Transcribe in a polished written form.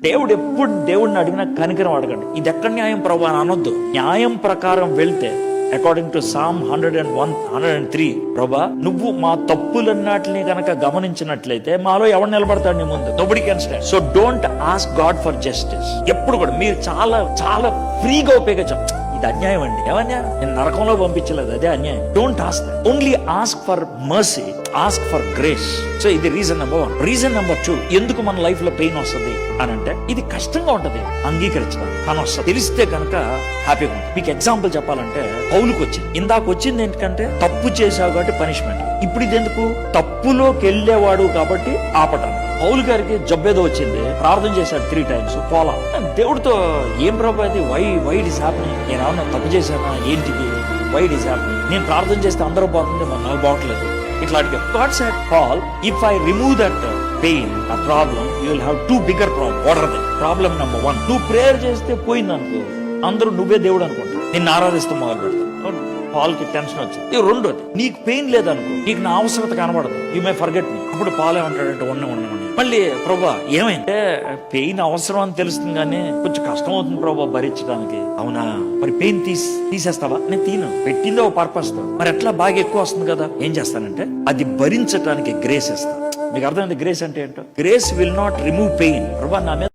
దేవుడు ఎప్పుడు దేవుడిని అడిగినా కనికరం అడగండి. ఇది ఎక్కడ న్యాయం ప్రభు అని అనొద్దు. న్యాయం ప్రకారం వెళ్తే అకార్డింగ్ టు Psalm 103, ప్రభా నువ్వు మా తప్పులన్నిటిని గనక గమనించినట్లయితే మాలో ఎవరు నిలబడతాడు నీ ముందు? Nobody can stand. So don't ask God for justice. ఎప్పుడు కూడా మీరు చాలా చాలా ఫ్రీగా ఉపయోగించాం. ఇది అన్యాయం అండి. ఏమన్యాయం? నేను నరకంలో పంపించలేదు, అదే అన్యాయం. Don't ask, only ask for mercy, ask for grace. So ఇది రీజన్ నెంబర్ 1. రీజన్ నెంబర్ 2, ఎందుకు మన లైఫ్ లో పెయిన్ వస్తుంది అని అంటే ఇది కష్టంగా ఉంటది అంగీకరించడం. కానీ వస్తుంది, తెలిస్తే కనుక హ్యాపీగా ఉంటుంది. మీకు ఎగ్జాంపుల్ చెప్పాలంటే పౌలుకు వచ్చింది. ఇందాక వచ్చింది ఏంటంటే తప్పు చేశావు కాబట్టి పనిష్మెంట్. ఇప్పుడు ఇది ఎందుకు? తప్పులోకి వెళ్ళేవాడు కాబట్టి ఆపటానికి. పౌలు గారికి జబ్బేదో వచ్చింది, ప్రార్థన చేశాడు 3 times, పోలా. దేవుడితో ఏం ప్రభు అది, వై ఇట్ ఇస్ హ్యాపెనింగ్? నేను ఏమన్నా తప్పు చేశానా ఏంటిది? Why it is happening? నేను ప్రార్థన చేస్తే అందరూ బాగుంది, మరి నాకు బాగట్లేదు. ఇట్లా అడిగారు. God said, Paul, if I remove that pain, a problem, you will have 2 bigger problems. What are they? Problem number 1, నువ్వు ప్రేయర్ చేస్తే పోయింది అనుకో, అందరూ నువ్వే దేవుడు అనుకుంటా, నిన్ను ఆరాధిస్తూ మొదలు పెడతారు. పాల్ కి టెన్షన్ వచ్చింది. ఇది రెండోది, నీకు పెయిన్ లేదనుకో, నీకు నా అవసరత కనబడదు, యూ మే ఫర్గెట్ మీ. అప్పుడు పాల్ ఏమంటాడంటే ఉండమని. మళ్ళీ ప్రభా ఏమైంటే పెయిన్ అవసరం అని తెలుస్తుంది కానీ కొంచెం కష్టం అవుతుంది ప్రభా భరించడానికి. అవునా, మరి పెయిన్ తీసేస్తావా? నేను తీను, పెట్టిందో పర్పస్ తో. మరి ఎట్లా బాగా ఎక్కువ వస్తుంది కదా, ఏం చేస్తానంటే అది భరించడానికి గ్రేస్ ఇస్తా. మీకు అర్థమైంది గ్రేస్ అంటే ఏంటో? Grace will not remove pain. ప్రభా నా మీద